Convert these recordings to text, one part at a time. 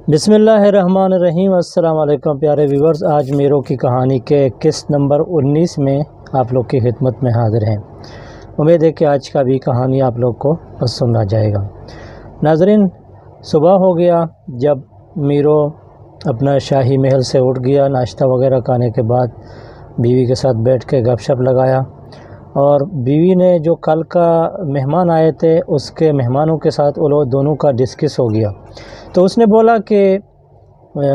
بسم اللہ الرحمن الرحیم۔ السلام علیکم پیارے ویورز، آج میرو کی کہانی کے قسط نمبر 19 میں آپ لوگ کی خدمت میں حاضر ہیں۔ امید ہے کہ آج کا بھی کہانی آپ لوگ کو پسند آ جائے گا۔ ناظرین، صبح ہو گیا جب میرو اپنا شاہی محل سے اٹھ گیا۔ ناشتہ وغیرہ کھانے کے بعد بیوی کے ساتھ بیٹھ کے گپ شپ لگایا، اور بیوی نے جو کل کا مہمان آئے تھے اس کے مہمانوں کے ساتھ وہ لوگ دونوں کا ڈسکس ہو گیا۔ تو اس نے بولا کہ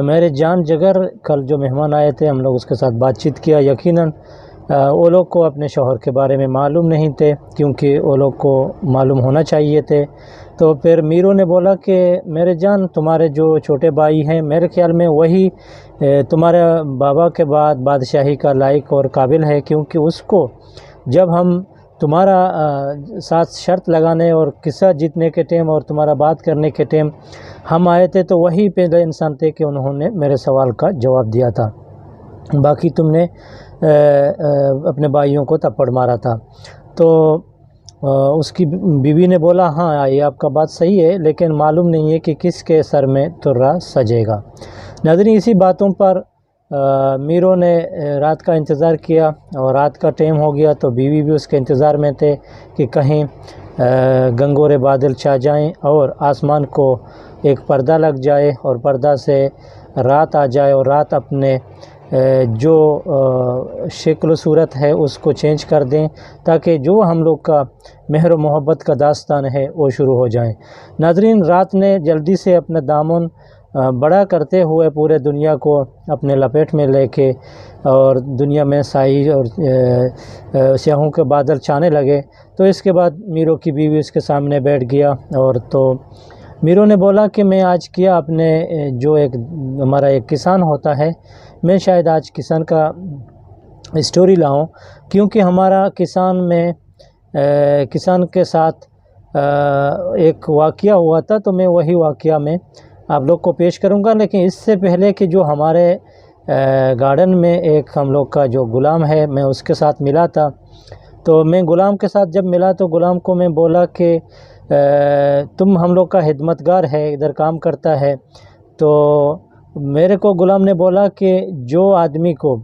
میرے جان جگر کل جو مہمان آئے تھے ہم لوگ اس کے ساتھ بات چیت کیا، یقیناً وہ لوگ کو اپنے شوہر کے بارے میں معلوم نہیں تھے، کیونکہ وہ لوگ کو معلوم ہونا چاہیے تھے۔ تو پھر میرو نے بولا کہ میرے جان، تمہارے جو چھوٹے بھائی ہیں میرے خیال میں وہی تمہارے بابا کے بعد بادشاہی کا لائق اور قابل ہے، کیونکہ اس کو جب ہم تمہارا ساتھ شرط لگانے اور قصہ جیتنے کے ٹائم اور تمہارا بات کرنے کے ٹائم ہم آئے تھے تو وہی پہلے انسان تھے کہ انہوں نے میرے سوال کا جواب دیا تھا، باقی تم نے اپنے بھائیوں کو تھپڑ مارا تھا۔ تو اس کی بیوی نے بولا ہاں یہ آپ کا بات صحیح ہے، لیکن معلوم نہیں ہے کہ کس کے سر میں ترا سجے گا۔ ناظرین، اسی باتوں پر میرو نے رات کا انتظار کیا، اور رات کا ٹائم ہو گیا تو بیوی بھی اس کے انتظار میں تھے کہ کہیں گنگورے بادل چھا جائیں اور آسمان کو ایک پردہ لگ جائے اور پردہ سے رات آ جائے، اور رات اپنے جو شکل و صورت ہے اس کو چینج کر دیں، تاکہ جو ہم لوگ کا مہر و محبت کا داستان ہے وہ شروع ہو جائیں۔ ناظرین، رات نے جلدی سے اپنا دامن بڑا کرتے ہوئے پورے دنیا کو اپنے لپیٹ میں لے کے اور دنیا میں سائی اور سیاہوں کے بادل چھانے لگے۔ تو اس کے بعد میرو کی بیوی اس کے سامنے بیٹھ گیا، اور تو میرو نے بولا کہ میں آج کیا اپنے جو ایک ہمارا ایک کسان ہوتا ہے، میں شاید آج کسان کا اسٹوری لاؤں، کیونکہ ہمارا کسان کے ساتھ ایک واقعہ ہوا تھا، تو میں وہی واقعہ میں آپ لوگ کو پیش کروں گا۔ لیکن اس سے پہلے کہ جو ہمارے گارڈن میں ایک ہم لوگ کا جو غلام ہے، میں اس کے ساتھ ملا تھا۔ تو میں غلام کے ساتھ جب ملا تو غلام کو میں بولا کہ تم ہم لوگ کا خدمتگار ہے، ادھر کام کرتا ہے۔ تو میرے کو غلام نے بولا کہ جو آدمی کو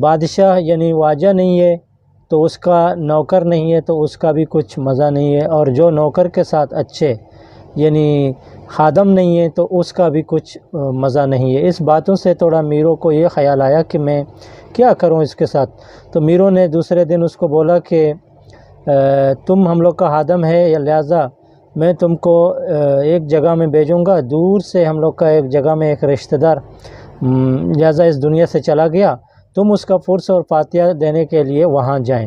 بادشاہ یعنی واجہ نہیں ہے تو اس کا نوکر نہیں ہے تو اس کا بھی کچھ مزہ نہیں ہے، اور جو نوکر کے ساتھ اچھے یعنی خادم نہیں ہے تو اس کا بھی کچھ مزہ نہیں ہے۔ اس باتوں سے تھوڑا میرو کو یہ خیال آیا کہ میں کیا کروں اس کے ساتھ۔ تو میرو نے دوسرے دن اس کو بولا کہ تم ہم لوگ کا خادم ہے، لہٰذا میں تم کو ایک جگہ میں بھیجوں گا، دور سے ہم لوگ کا ایک جگہ میں ایک رشتہ دار لہٰذا اس دنیا سے چلا گیا، تم اس کا فرس اور فاتحہ دینے کے لیے وہاں جائیں۔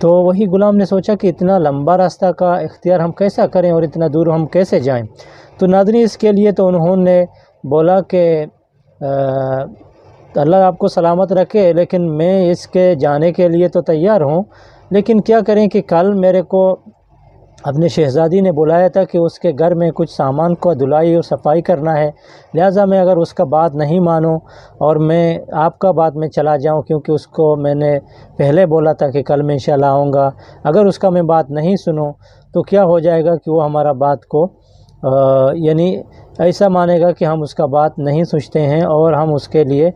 تو وہی غلام نے سوچا کہ اتنا لمبا راستہ کا اختیار ہم کیسا کریں اور اتنا دور ہم کیسے جائیں۔ تو ناظرین، اس کے لیے تو انہوں نے بولا کہ اللہ آپ کو سلامت رکھے، لیکن میں اس کے جانے کے لیے تو تیار ہوں، لیکن کیا کریں کہ کل میرے کو اپنے شہزادی نے بلایا تھا کہ اس کے گھر میں کچھ سامان کو دھلائی اور صفائی کرنا ہے، لہٰذا میں اگر اس کا بات نہیں مانوں اور میں آپ کا بات میں چلا جاؤں، کیونکہ اس کو میں نے پہلے بولا تھا کہ کل میں انشاءاللہ آؤں گا، اگر اس کا میں بات نہیں سنوں تو کیا ہو جائے گا کہ وہ ہمارا بات کو یعنی ایسا مانے گا کہ ہم اس کا بات نہیں سوچتے ہیں اور ہم اس کے لیے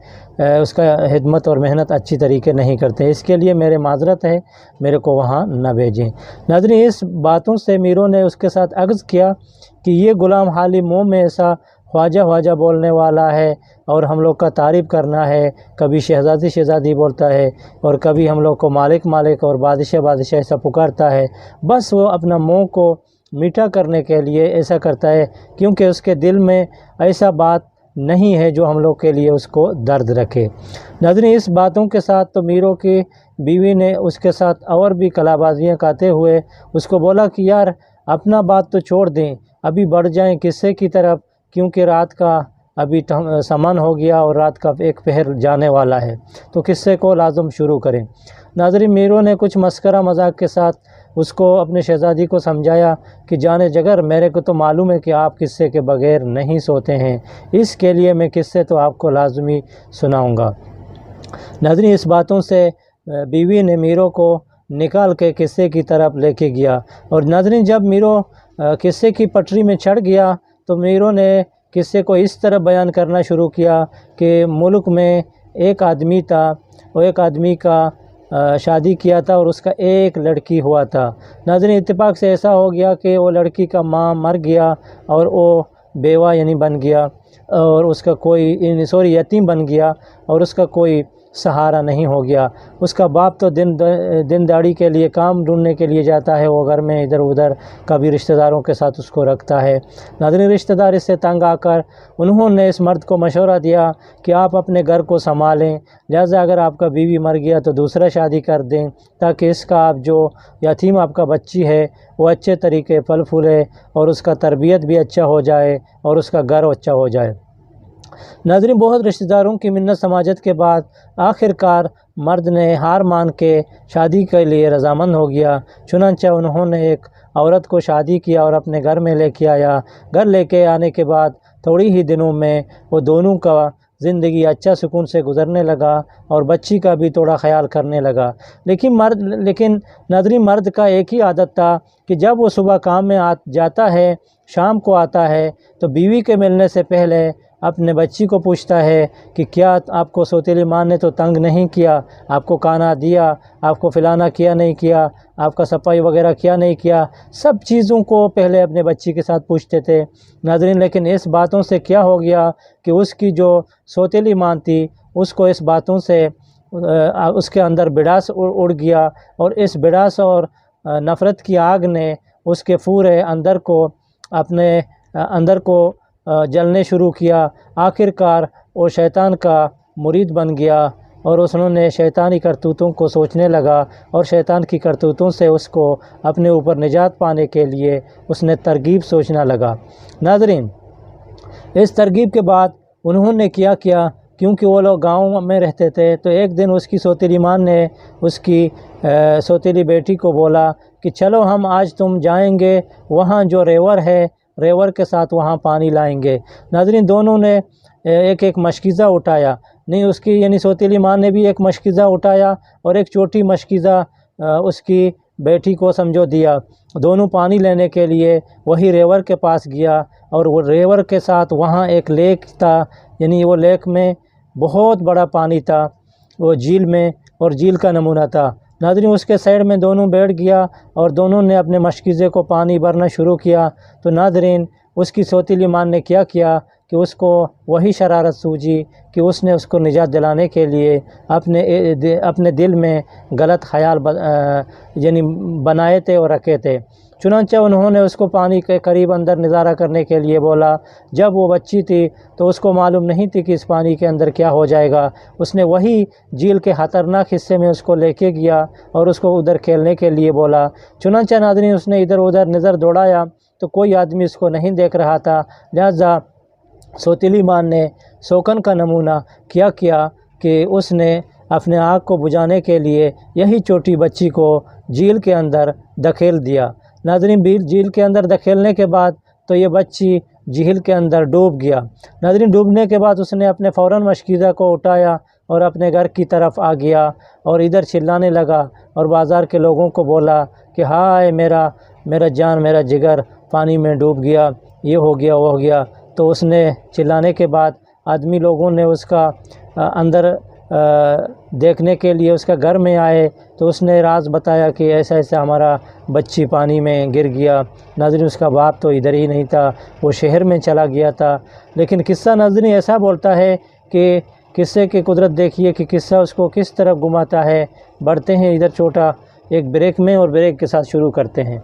اس کا خدمت اور محنت اچھی طریقے نہیں کرتے۔ اس کے لیے میرے معذرت ہے، میرے کو وہاں نہ بھیجیں۔ ناظرین، اس باتوں سے میرو نے اس کے ساتھ عرض کیا کہ یہ غلام حالی منہ میں ایسا خواجہ بولنے والا ہے اور ہم لوگ کا تعریف کرنا ہے، کبھی شہزادی بولتا ہے اور کبھی ہم لوگ کو مالک اور بادشاہ ایسا پکارتا ہے، بس وہ اپنا منہ کو میٹھا کرنے کے لیے ایسا کرتا ہے، کیونکہ اس کے دل میں ایسا بات نہیں ہے جو ہم لوگ کے لیے اس کو درد رکھے۔ ناظرین، اس باتوں کے ساتھ تو میرو کی بیوی نے اس کے ساتھ اور بھی کلا بازیاں کرتے ہوئے اس کو بولا کہ یار اپنا بات تو چھوڑ دیں، ابھی بڑھ جائیں قصے کی طرف، کیونکہ رات کا ابھی سامان ہو گیا اور رات کا ایک پہر جانے والا ہے، تو قصے کو لازم شروع کریں۔ ناظرین، میرو نے کچھ مسخرہ مذاق کے ساتھ اس کو اپنے شہزادی کو سمجھایا کہ جانے جگر میرے کو تو معلوم ہے کہ آپ قصے کے بغیر نہیں سوتے ہیں، اس کے لیے میں قصے تو آپ کو لازمی سناؤں گا۔ ناظرین، اس باتوں سے بیوی نے میرو کو نکال کے قصے کی طرف لے کے گیا، اور ناظرین جب میرو قصے کی پٹری میں چڑھ گیا تو میرو نے قصے کو اس طرح بیان کرنا شروع کیا کہ ملک میں ایک آدمی تھا، وہ ایک آدمی کا شادی کیا تھا اور اس کا ایک لڑکی ہوا تھا۔ ناظرین، اتفاق سے ایسا ہو گیا کہ وہ لڑکی کا ماں مر گیا اور وہ بیوہ یعنی بن گیا، اور اس کا کوئی یتیم بن گیا، اور اس کا کوئی سہارا نہیں ہو گیا۔ اس کا باپ تو دن داڑھی کے لیے کام ڈھونڈنے کے لیے جاتا ہے، وہ گھر میں ادھر ادھر کبھی رشتہ داروں کے ساتھ اس کو رکھتا ہے۔ ناظرین، رشتہ دار اس سے تنگ آ کر انہوں نے اس مرد کو مشورہ دیا کہ آپ اپنے گھر کو سنبھالیں، لہٰذا اگر آپ کا بیوی مر گیا تو دوسرا شادی کر دیں، تاکہ اس کا آپ جو یتیم آپ کا بچی ہے وہ اچھے طریقے پھل پھولے اور اس کا تربیت بھی اچھا ہو جائے اور اس کا گھر اچھا ہو جائے۔ ناظرین، بہت رشتہ داروں کی منت سماجت کے بعد آخر کار مرد نے ہار مان کے شادی کے لیے رضامند ہو گیا۔ چنانچہ انہوں نے ایک عورت کو شادی کیا اور اپنے گھر میں لے کے آیا۔ گھر لے کے آنے کے بعد تھوڑی ہی دنوں میں وہ دونوں کا زندگی اچھا سکون سے گزرنے لگا اور بچی کا بھی تھوڑا خیال کرنے لگا۔ لیکن ناظرین، مرد کا ایک ہی عادت تھا کہ جب وہ صبح کام میں جاتا ہے، شام کو آتا ہے تو بیوی کے ملنے سے پہلے اپنے بچی کو پوچھتا ہے کہ کیا آپ کو سوتیلی ماں نے تو تنگ نہیں کیا، آپ کو کھانا دیا، آپ کو فلانا کیا نہیں کیا، آپ کا صفائی وغیرہ کیا نہیں کیا، سب چیزوں کو پہلے اپنے بچی کے ساتھ پوچھتے تھے۔ ناظرین، لیکن اس باتوں سے کیا ہو گیا کہ اس کی جو سوتیلی ماں تھی اس کو اس باتوں سے اس کے اندر بڑاس اڑ گیا، اور اس بڑاس اور نفرت کی آگ نے اس کے پورے اپنے اندر کو جلنے شروع کیا۔ آخر کار وہ شیطان کا مرید بن گیا اور انہوں نے شیطانی کرتوتوں کو سوچنے لگا، اور شیطان کی کرتوتوں سے اس کو اپنے اوپر نجات پانے کے لیے اس نے ترغیب سوچنا لگا۔ ناظرین، اس ترغیب کے بعد انہوں نے کیا کیونکہ وہ لوگ گاؤں میں رہتے تھے، تو ایک دن اس کی سوتیلی ماں نے اس کی سوتیلی بیٹی کو بولا کہ چلو ہم آج تم جائیں گے وہاں جو ریور ہے، ریور کے ساتھ وہاں پانی لائیں گے۔ ناظرین، دونوں نے ایک مشکیزہ اٹھایا، نہیں اس کی یعنی سوتیلی ماں نے بھی ایک مشکیزہ اٹھایا اور ایک چھوٹی مشکیزہ اس کی بیٹی کو سمجھو دیا۔ دونوں پانی لینے کے لیے وہی ریور کے پاس گیا، اور وہ ریور کے ساتھ وہاں ایک لیک تھا، یعنی وہ لیک میں بہت بڑا پانی تھا، وہ جھیل میں، اور جھیل کا نمونہ تھا۔ ناظرین، اس کے سائڈ میں دونوں بیٹھ گیا اور دونوں نے اپنے مشکیزے کو پانی بھرنا شروع کیا۔ تو ناظرین، اس کی سوتیلی ماں نے کیا کہ اس کو وہی شرارت سوجی کہ اس نے اس کو نجات دلانے کے لیے اپنے دل میں غلط خیال یعنی بنائے تھے اور رکھے تھے۔ چنانچہ انہوں نے اس کو پانی کے قریب اندر نظارہ کرنے کے لیے بولا۔ جب وہ بچی تھی تو اس کو معلوم نہیں تھی کہ اس پانی کے اندر کیا ہو جائے گا۔ اس نے وہی جھیل کے خطرناک حصے میں اس کو لے کے گیا اور اس کو ادھر کھیلنے کے لیے بولا۔ چنانچہ ناظرین، اس نے ادھر ادھر نظر دوڑایا تو کوئی آدمی اس کو نہیں دیکھ رہا تھا، لہذا سوتیلی ماں نے سوکن کا نمونہ کیا کہ اس نے اپنے آگ کو بجھانے کے لیے یہی چھوٹی بچی کو جھیل کے اندر دھکیل دیا۔ ناظرین، جھیل کے اندر دھکیلنے کے بعد تو یہ بچی جھیل کے اندر ڈوب گیا۔ ناظرین، ڈوبنے کے بعد اس نے اپنے فوراً مشکیزہ کو اٹھایا اور اپنے گھر کی طرف آ گیا اور ادھر چلانے لگا اور بازار کے لوگوں کو بولا کہ ہائے میرا جان، میرا جگر پانی میں ڈوب گیا، یہ ہو گیا وہ ہو گیا۔ تو اس نے چلانے کے بعد آدمی لوگوں نے اس کا اندر دیکھنے کے لیے اس کا گھر میں آئے تو اس نے راز بتایا کہ ایسا ایسا ہمارا بچی پانی میں گر گیا۔ ناظرین، اس کا باپ تو ادھر ہی نہیں تھا، وہ شہر میں چلا گیا تھا۔ لیکن قصہ ناظرین ایسا بولتا ہے کہ قصے کی قدرت دیکھیے کہ قصہ اس کو کس طرف گھماتا ہے۔ بڑھتے ہیں ادھر چھوٹا ایک بریک میں اور بریک کے ساتھ شروع کرتے ہیں۔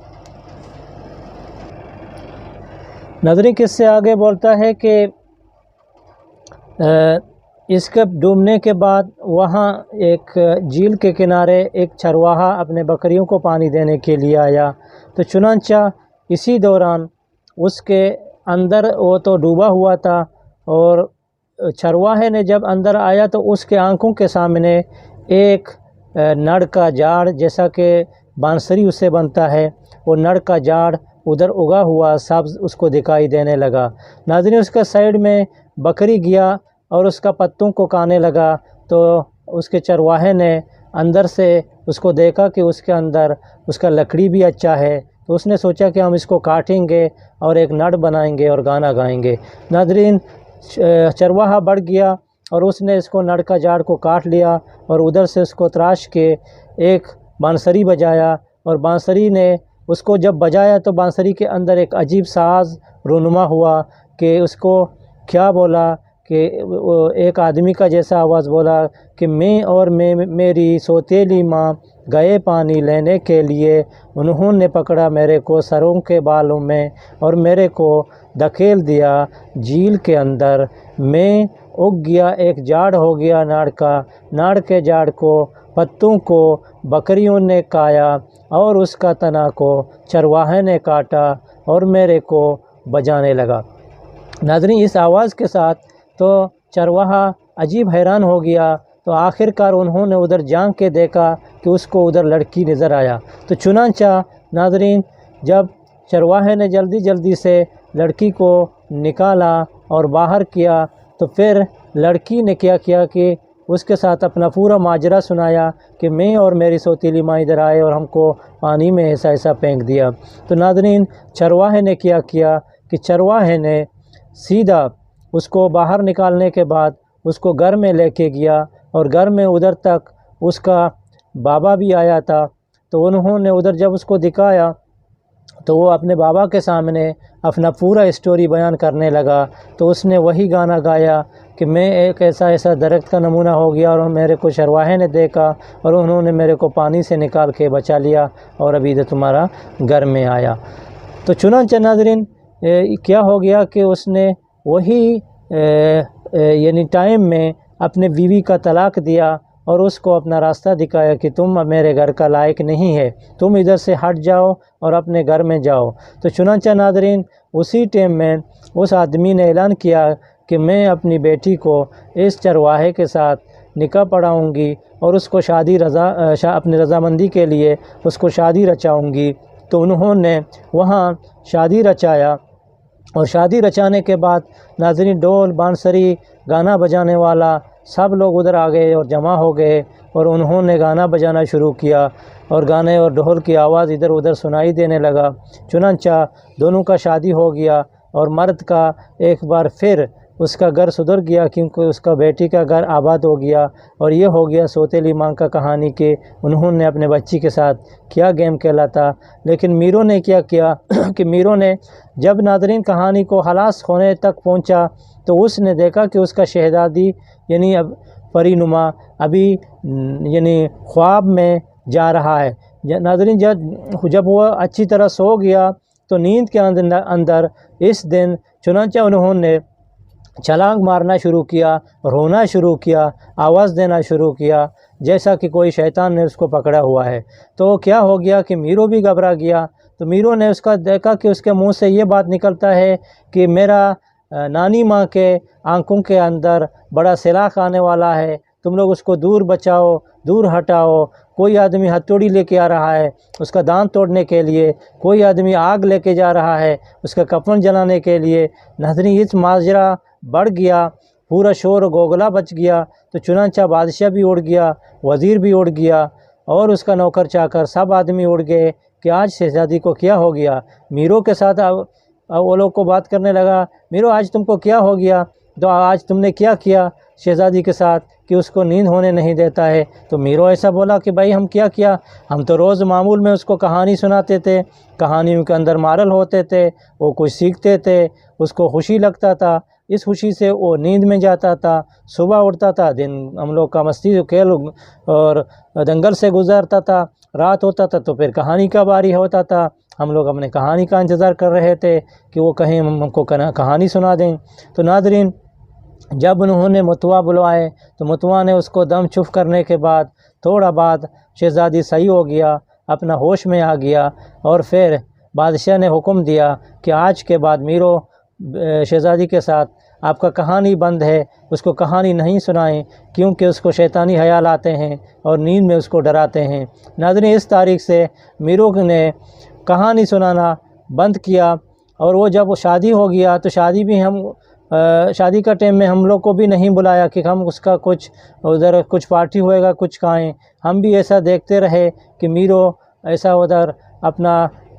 ناظرین، قصے آگے بولتا ہے کہ اس کے ڈوبنے کے بعد وہاں ایک جھیل کے کنارے ایک چرواہا اپنے بکریوں کو پانی دینے کے لیے آیا۔ تو چنانچہ اسی دوران اس کے اندر وہ تو ڈوبا ہوا تھا، اور چرواہے نے جب اندر آیا تو اس کے آنکھوں کے سامنے ایک نڑ کا جھاڑ، جیسا کہ بانسری اسے بنتا ہے، وہ نڑ کا جھاڑ ادھر اگا ہوا سبز اس کو دکھائی دینے لگا۔ ناظرین، اس کا سائیڈ میں بکری گیا اور اس کا پتوں کو کھانے لگا، تو اس کے چرواہے نے اندر سے اس کو دیکھا کہ اس کے اندر اس کا لکڑی بھی اچھا ہے، تو اس نے سوچا کہ ہم اس کو کاٹیں گے اور ایک نڑ بنائیں گے اور گانا گائیں گے۔ ناظرین، چرواہا بڑھ گیا اور اس نے اس کو نڑ کا جاڑ کو کاٹ لیا اور ادھر سے اس کو تراش کے ایک بانسری بجایا، اور بانسری نے اس کو جب بجایا تو بانسری کے اندر ایک عجیب ساز رونما ہوا کہ اس کو کیا بولا کہ ایک آدمی کا جیسا آواز بولا کہ میں اور میری سوتیلی ماں گئے پانی لینے کے لیے، انہوں نے پکڑا میرے کو سروں کے بالوں میں اور میرے کو دھکیل دیا جھیل کے اندر، میں اگ گیا، ایک جاڑ ہو گیا ناڑ کا، ناڑ کے جاڑ کو پتوں کو بکریوں نے کھایا اور اس کا تنا کو چرواہے نے کاٹا اور میرے کو بجانے لگا۔ ناظرین، اس آواز کے ساتھ تو چرواہا عجیب حیران ہو گیا، تو آخر کار انہوں نے ادھر جھانک کے دیکھا کہ اس کو ادھر لڑکی نظر آیا۔ تو چنانچہ ناظرین، جب چرواہے نے جلدی سے لڑکی کو نکالا اور باہر کیا، تو پھر لڑکی نے کیا کہ اس کے ساتھ اپنا پورا ماجرا سنایا کہ میں اور میری سوتیلی ماں ادھر آئے اور ہم کو پانی میں ایسا پھینک دیا۔ تو ناظرین، چرواہے نے کیا کہ چرواہے نے سیدھا اس کو باہر نکالنے کے بعد اس کو گھر میں لے کے گیا، اور گھر میں ادھر تک اس کا بابا بھی آیا تھا۔ تو انہوں نے ادھر جب اس کو دکھایا تو وہ اپنے بابا کے سامنے اپنا پورا اسٹوری بیان کرنے لگا۔ تو اس نے وہی گانا گایا کہ میں ایک ایسا درخت کا نمونہ ہو گیا اور میرے کو چرواہے نے دیکھا اور انہوں نے میرے کو پانی سے نکال کے بچا لیا اور ابھی ادھر تمہارا گھر میں آیا۔ تو چنانچہ ناظرین، کیا ہو گیا کہ اس نے وہی یعنی ٹائم میں اپنے بیوی کا طلاق دیا اور اس کو اپنا راستہ دکھایا کہ تم میرے گھر کا لائق نہیں ہے، تم ادھر سے ہٹ جاؤ اور اپنے گھر میں جاؤ۔ تو چنانچہ ناظرین، اسی ٹائم میں اس آدمی نے اعلان کیا کہ میں اپنی بیٹی کو اس چرواہے کے ساتھ نکاح پڑھاؤں گی اور اس کو اپنی رضامندی کے لیے اس کو شادی رچاؤں گی۔ تو انہوں نے وہاں شادی رچایا، اور شادی رچانے کے بعد ناظرین، ڈول بانسری گانا بجانے والا سب لوگ ادھر آ گئے اور جمع ہو گئے، اور انہوں نے گانا بجانا شروع کیا اور گانے اور ڈھول کی آواز ادھر ادھر سنائی دینے لگا۔ چنانچہ دونوں کا شادی ہو گیا، اور مرد کا ایک بار پھر اس کا گھر سدھر گیا کیونکہ اس کا بیٹی کا گھر آباد ہو گیا۔ اور یہ ہو گیا سوتیلی ماں کا کہانی کہ انہوں نے اپنے بچی کے ساتھ کیا گیم کھیلا تھا۔ لیکن میرو نے کیا کہ میرو نے جب ناظرین کہانی کو خلاص ہونے تک پہنچا تو اس نے دیکھا کہ اس کا شہزادی یعنی پری نما ابھی یعنی خواب میں جا رہا ہے۔ ناظرین، جب وہ اچھی طرح سو گیا تو نیند کے اندر اس دن چنانچہ انہوں نے چھلانگ مارنا شروع کیا، رونا شروع کیا، آواز دینا شروع کیا جیسا کہ کوئی شیطان نے اس کو پکڑا ہوا ہے۔ تو کیا ہو گیا کہ میرو بھی گھبرا گیا۔ تو میرو نے اس کا دیکھا کہ اس کے منہ سے یہ بات نکلتا ہے کہ میرا نانی ماں کے آنکھوں کے اندر بڑا سلاخ آنے والا ہے، تم لوگ اس کو دور بچاؤ، دور ہٹاؤ۔ کوئی آدمی ہتھوڑی لے کے آ رہا ہے اس کا دانت توڑنے کے لیے، کوئی آدمی آگ لے کے جا رہا ہے اس کا کفن جلانے کے لیے۔ ناظرین، اس ماجرا بڑھ گیا، پورا شور گوگلا بچ گیا۔ تو چنانچہ بادشاہ بھی اڑ گیا، وزیر بھی اڑ گیا، اور اس کا نوکر چاکر سب آدمی اڑ گئے کہ آج شہزادی کو کیا ہو گیا۔ میرو کے ساتھ وہ لوگ کو بات کرنے لگا، میرو آج تم کو کیا ہو گیا؟ تو آج تم نے کیا شہزادی کے ساتھ کہ اس کو نیند ہونے نہیں دیتا ہے؟ تو میرو ایسا بولا کہ بھائی ہم کیا ہم تو روز معمول میں اس کو کہانی سناتے تھے، کہانیوں کے اندر مارل ہوتے تھے، وہ کچھ سیکھتے تھے، اس کو خوشی لگتا تھا، اس خوشی سے وہ نیند میں جاتا تھا، صبح اٹھتا تھا، دن ہم لوگ کا مستی کھیل اور دنگل سے گزرتا تھا، رات ہوتا تھا تو پھر کہانی کا باری ہوتا تھا، ہم لوگ اپنے کہانی کا انتظار کر رہے تھے کہ وہ کہیں ہم کو کہانی سنا دیں۔ تو ناظرین، جب انہوں نے متوا بلوائے تو متوا نے اس کو دم چپ کرنے کے بعد تھوڑا بعد شہزادی صحیح ہو گیا، اپنا ہوش میں آ گیا، اور پھر بادشاہ نے حکم دیا کہ آج کے بعد میرو شہزادی کے ساتھ آپ کا کہانی بند ہے، اس کو کہانی نہیں سنائیں کیونکہ اس کو شیطانی خیال آتے ہیں اور نیند میں اس کو ڈراتے ہیں۔ ناظرین، اس تاریخ سے میرو نے کہانی سنانا بند کیا، اور وہ جب شادی ہو گیا تو شادی کا ٹائم میں ہم لوگ کو بھی نہیں بلایا کہ ہم اس کا کچھ ادھر کچھ پارٹی ہوئے گا کچھ کھائیں۔ ہم بھی ایسا دیکھتے رہے کہ میرو ایسا ادھر اپنا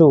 2।